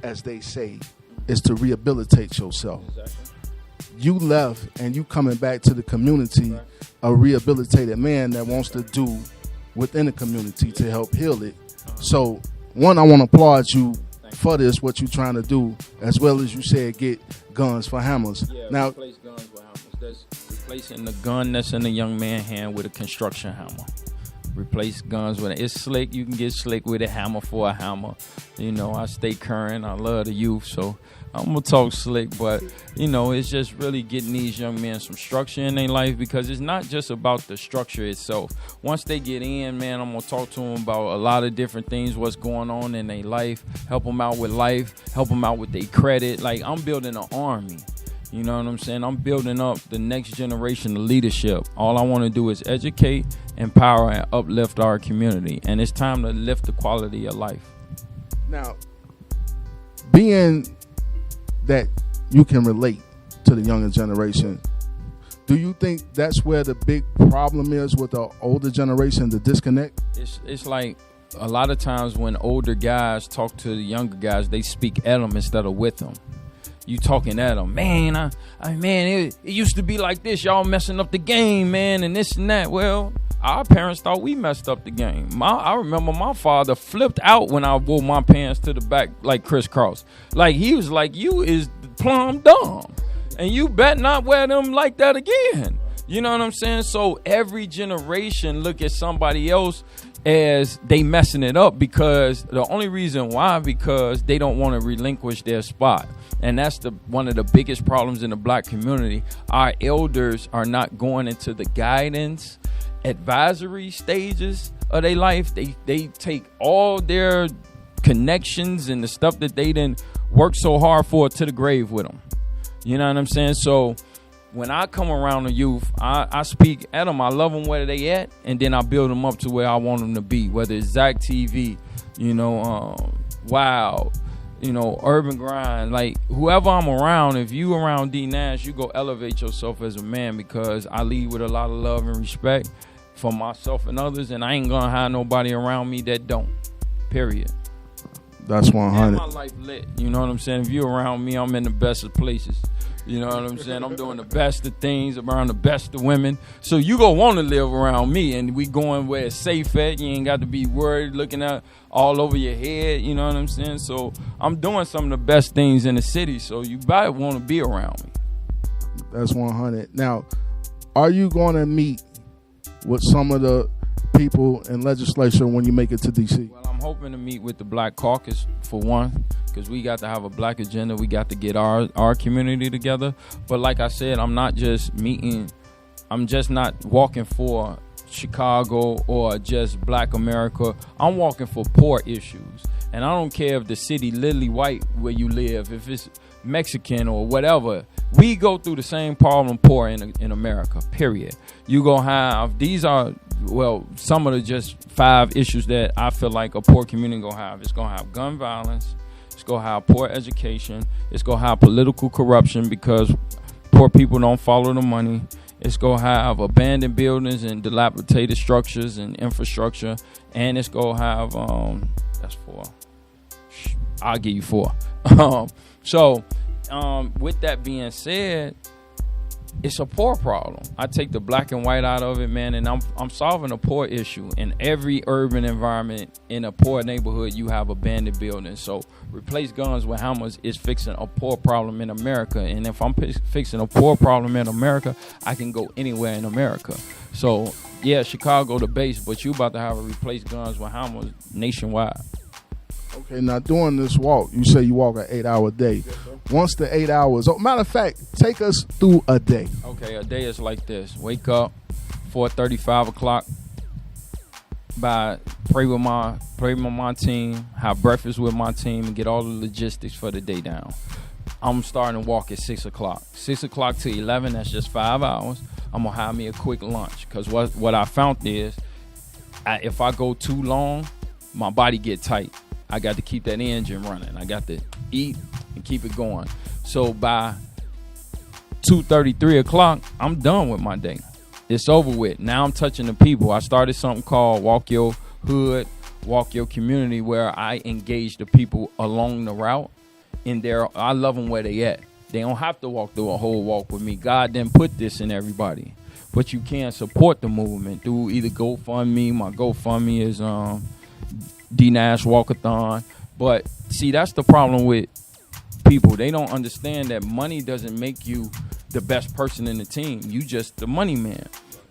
as they say, is to rehabilitate yourself. Exactly. You left and you coming back to the community, a rehabilitated man that wants to do within the community to help heal it. So, one, I want to applaud you for this, what you're trying to do, as well as you said, get guns for hammers. Yeah, now, replace guns with hammers. That's replacing the gun that's in the young man's hand with a construction hammer. Replace guns with it. It's slick. You can get slick with a hammer for a hammer. You know, I stay current. I love the youth, so I'm going to talk slick. But, you know, it's just really getting these young men some structure in their life because it's not just about the structure itself. Once they get in, man, I'm going to talk to them about a lot of different things, what's going on in their life, help them out with life, help them out with their credit. Like, I'm building an army. You know what I'm saying? I'm building up the next generation of leadership. All I want to do is educate, empower, and uplift our community. And it's time to lift the quality of life. Now, being that you can relate to the younger generation, do you think that's where the big problem is with the older generation, the disconnect? It's like a lot of times when older guys talk to the younger guys, they speak at them instead of with them. You talking at them, man, it used to be like this. Y'all messing up the game, man, and this and that. Well, our parents thought we messed up the game. I remember my father flipped out when I wore my pants to the back like crisscross. Like, he was like, you is plumb dumb, and you bet not wear them like that again. You know what I'm saying? So every generation look at somebody else as they messing it up because the only reason why, because they don't want to relinquish their spot. And that's one of the biggest problems in the black community. Our elders are not going into the guidance, advisory stages of their life, they take all their connections and the stuff that they didn't work so hard for to the grave with them. You know what I'm saying? So when I come around the youth, I speak at them. I love them where they at, and then I build them up to where I want them to be, whether it's Zach TV, Wild, Urban Grind. Like, whoever I'm around, if you around D Nash, you go elevate yourself as a man, because I lead with a lot of love and respect for myself and others, and I ain't gonna have nobody around me that don't, period. That's 100. And my life lit. You know what I'm saying? If you're around me, I'm in the best of places. You know what I'm saying? I'm doing the best of things, around the best of women. So you gonna want to live around me, and we going where it's safe at. You ain't got to be worried, looking at all over your head. You know what I'm saying? So I'm doing some of the best things in the city. So you better want to be around me. That's 100. Now, are you going to meet with some of the people in legislature when you make it to D.C.? Well, I'm hoping to meet with the Black Caucus, for one, because we got to have a black agenda. We got to get our community together. But like I said, I'm not just walking for Chicago or just Black America. I'm walking for poor issues. And I don't care if the city literally white where you live, if it's Mexican or whatever. We go through the same problem poor in America, period. You gonna have, these are, some of the just 5 issues that I feel like a poor community gonna have. It's gonna have gun violence. It's gonna have poor education. It's gonna have political corruption because poor people don't follow the money. It's gonna have abandoned buildings and dilapidated structures and infrastructure. And it's gonna have, that's 4. I'll give you 4. With that being said, it's a poor problem. I take the black and white out of it, man, and I'm solving a poor issue. In every urban environment, in a poor neighborhood, you have abandoned buildings. So replace guns with hammers is fixing a poor problem in America. And if I'm fixing a poor problem in America, I can go anywhere in America. So yeah, Chicago the base, but you about to have a replace guns with hammers nationwide. Okay, now during this walk, you say you walk an 8-hour day. Yes, once the 8 hours, matter of fact, take us through a day. Okay, a day is like this. Wake up, 4:30, 5 o'clock. Pray with my team, have breakfast with my team, and get all the logistics for the day down. I'm starting to walk at 6 o'clock. 6 o'clock to 11, that's just 5 hours. I'm going to have me a quick lunch, because what I found is if I go too long, my body get tight. I got to keep that engine running. I got to eat and keep it going. So by 2:30, 3 o'clock, I'm done with my day. It's over with. Now I'm touching the people. I started something called Walk Your Hood, Walk Your Community, where I engage the people along the route. I love them where they at. They don't have to walk through a whole walk with me. God didn't put this in everybody. But you can support the movement through either GoFundMe. My GoFundMe is D Nash Walkathon. But see, that's the problem with people. They don't understand that money doesn't make you the best person in the team. You just the money man.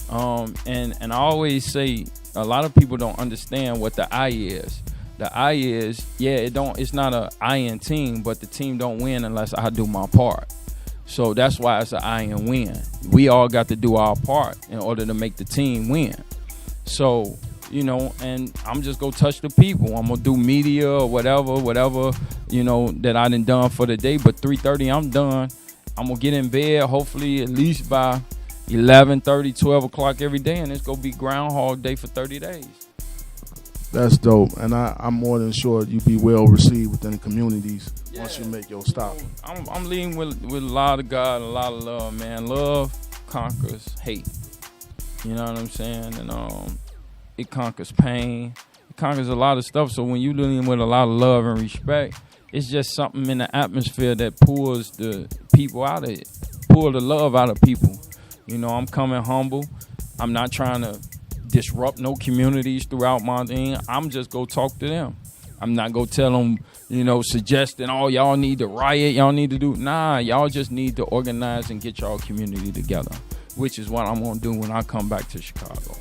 And I always say a lot of people don't understand what the I is. The I is, it's not a I in team, but the team don't win unless I do my part. So that's why it's an I in win. We all got to do our part in order to make the team win. So, and I'm just gonna touch the people. I'm gonna do media or whatever, that I done for the day. But 3:30, I'm done. I'm gonna get in bed, hopefully at least by 11:30, 12 o'clock every day, and it's gonna be Groundhog Day for 30 days. That's dope, and I'm more than sure you be well received within the communities once you make your stop. I'm leading with a lot of God and a lot of love, man. Love conquers hate. You know what I'm saying? And it conquers pain. It conquers a lot of stuff. So when you leading with a lot of love and respect, it's just something in the atmosphere that pulls the people out of it, pull the love out of people. I'm coming humble. I'm not trying to disrupt no communities throughout my thing. I'm just go talk to them. I'm not go tell them, suggesting, y'all need to riot, y'all need to do. Nah, y'all just need to organize and get y'all community together, which is what I'm gonna do when I come back to Chicago.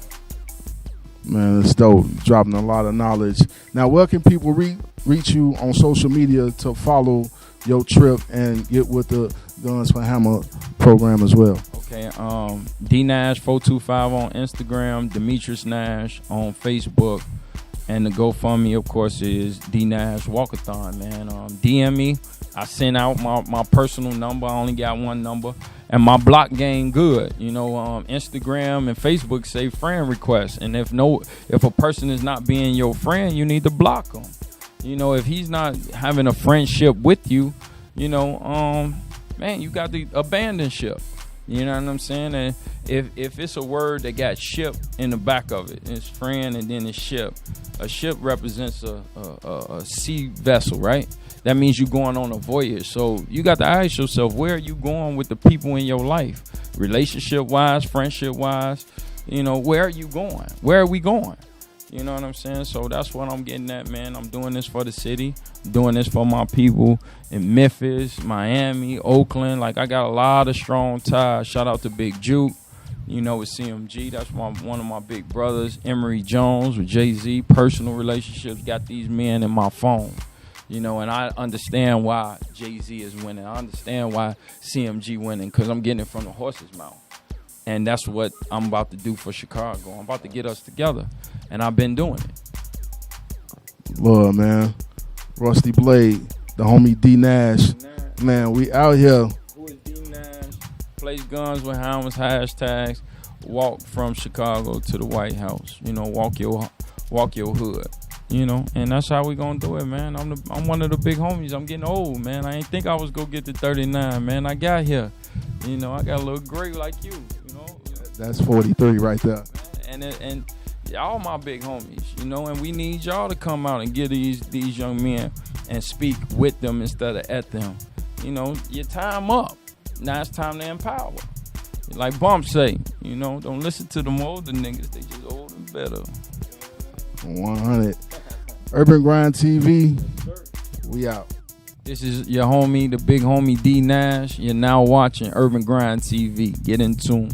Man, it's dope. You're dropping a lot of knowledge. Now, where can people reach you on social media to follow your trip and get with the Guns for Hammer program as well? Okay. Okay, D Nash 425 on Instagram, Demetrius Nash on Facebook, and the GoFundMe, of course, is D Nash Walkathon. Man, DM me. I sent out my personal number. I only got one number, and my block game good. You know, Instagram and Facebook say friend request, and if a person is not being your friend, you need to block them. You know, if he's not having a friendship with you, you know, man, you got to abandon ship. You know what I'm saying? And if it's a word that got ship in the back of it, it's friend and then it's ship. A ship represents a sea vessel, right? That means you're going on a voyage. So you got to ask yourself, where are you going with the people in your life? Relationship-wise, friendship-wise, you know, where are you going? Where are we going? You know what I'm saying? So that's what I'm getting at, man. I'm doing this for the city. I'm doing this for my people in Memphis, Miami, Oakland. Like, I got a lot of strong ties. Shout out to Big Juke. You know, with CMG, that's one of my big brothers. Emery Jones with Jay-Z. Personal relationships. Got these men in my phone. You know, and I understand why Jay-Z is winning. I understand why CMG winning, because I'm getting it from the horse's mouth. And that's what I'm about to do for Chicago. I'm about to get us together. And I've been doing it. Lord, man. Rusty Blade, the homie D Nash. Man, we out here. Who is D Nash? Place guns with helmets, hashtags. Walk from Chicago to the White House. You know, walk your hood. You know, and that's how we gonna do it, man. I'm one of the big homies. I'm getting old, man. I ain't think I was gonna get to 39, man. I got here. You know, I got a little gray like you. You know, that's 43 right there. And y'all my big homies, you know, and we need y'all to come out and get these young men and speak with them instead of at them. You know, your time up. Now it's time to empower. Like Bump say, you know, don't listen to them older niggas. They just old and better. 100. Urban Grind TV. We out. This is your homie, the big homie D Nash. You're now watching Urban Grind TV. Get in tune.